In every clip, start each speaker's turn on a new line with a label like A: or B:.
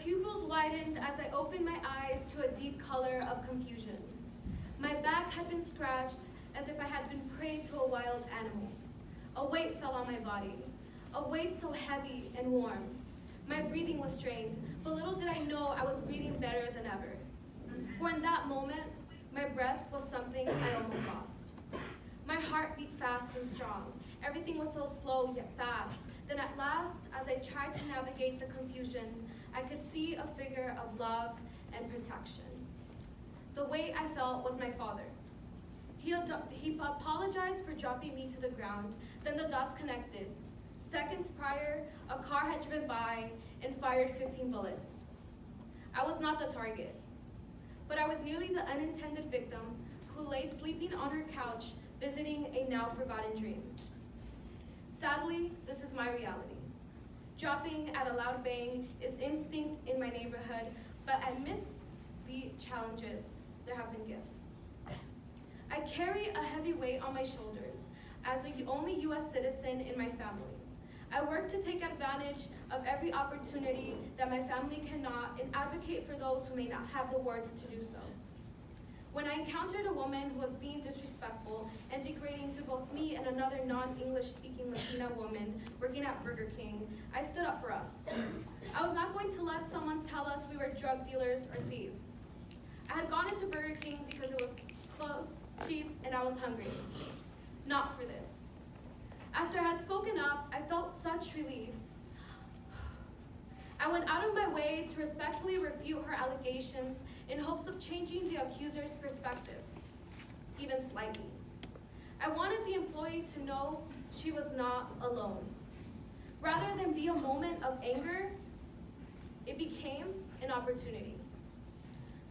A: pupils widened as I opened my eyes to a deep color of confusion. My back had been scratched as if I had been prey to a wild animal. A weight fell on my body, a weight so heavy and warm. My breathing was strained, but little did I know I was breathing better than ever. For in that moment, my breath was something I almost lost. My heart beat fast and strong. Everything was so slow yet fast. Then at last, as I tried to navigate the confusion, I could see a figure of love and protection. The weight I felt was my father. He apologized for dropping me to the ground, then the dots connected. Seconds prior, a car had driven by and fired 15 bullets. I was not the target, but I was nearly the unintended victim who lay sleeping on her couch, visiting a now-forgotten dream. Sadly, this is my reality. Dropping at a loud bang is instinct in my neighborhood, but amidst the challenges, there have been gifts. I carry a heavy weight on my shoulders as the only U.S. citizen in my family. I work to take advantage of every opportunity that my family cannot and advocate for those who may not have the words to do so. When I encountered a woman who was being disrespectful and degrading to both me and another non-English speaking Latina woman working at Burger King, I stood up for us. I was not going to let someone tell us we were drug dealers or thieves. I had gone into Burger King because it was close, cheap, and I was hungry. Not for this. After I had spoken up, I felt such relief. I went out of my way to respectfully refute her allegations in hopes of changing the accuser's perspective, even slightly. I wanted the employee to know she was not alone. Rather than be a moment of anger, it became an opportunity.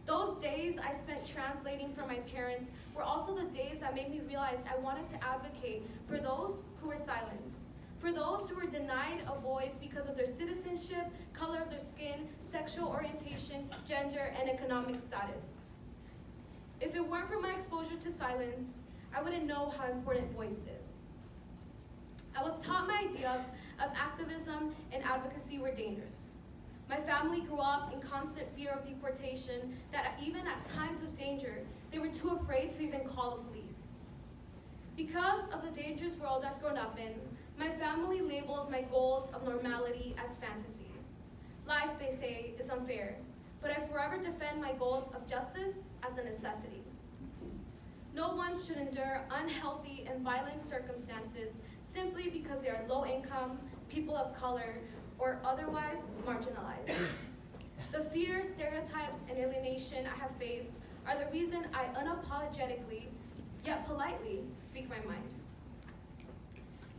A: Those days I spent translating for my parents were also the days that made me realize I wanted to advocate for those who were silenced, for those who were denied a voice because of their citizenship, color of their skin, sexual orientation, gender, and economic status. If it weren't for my exposure to silence, I wouldn't know how important voice is. I was taught my ideas of activism and advocacy were dangerous. My family grew up in constant fear of deportation, that even at times of danger, they were too afraid to even call the police. Because of the dangerous world I've grown up in, my family labels my goals of normality as fantasy. Life, they say, is unfair, but I forever defend my goals of justice as a necessity. No one should endure unhealthy and violent circumstances simply because they are low income, people of color, or otherwise marginalized. The fear, stereotypes, and alienation I have faced are the reason I unapologetically, yet politely, speak my mind.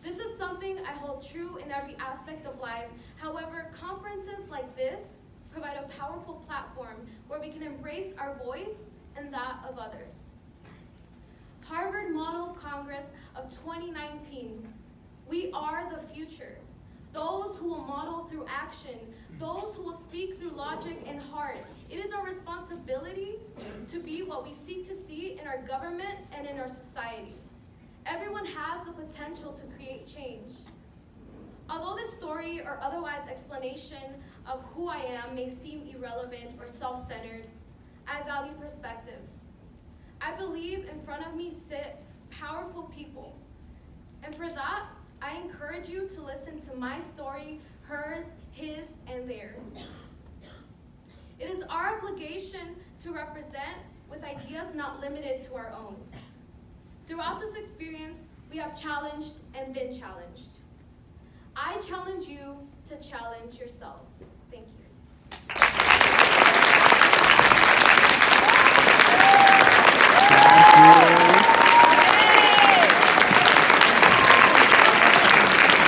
A: This is something I hold true in every aspect of life. However, conferences like this provide a powerful platform where we can embrace our voice and that of others. Harvard Model Congress of 2019, we are the future. Those who will model through action, those who will speak through logic and heart. It is our responsibility to be what we seek to see in our government and in our society. Everyone has the potential to create change. Although this story or otherwise explanation of who I am may seem irrelevant or self-centered, I value perspective. I believe in front of me sit powerful people. And for that, I encourage you to listen to my story, hers, his, and theirs. It is our obligation to represent with ideas not limited to our own. Throughout this experience, we have challenged and been challenged. I challenge you to challenge yourself.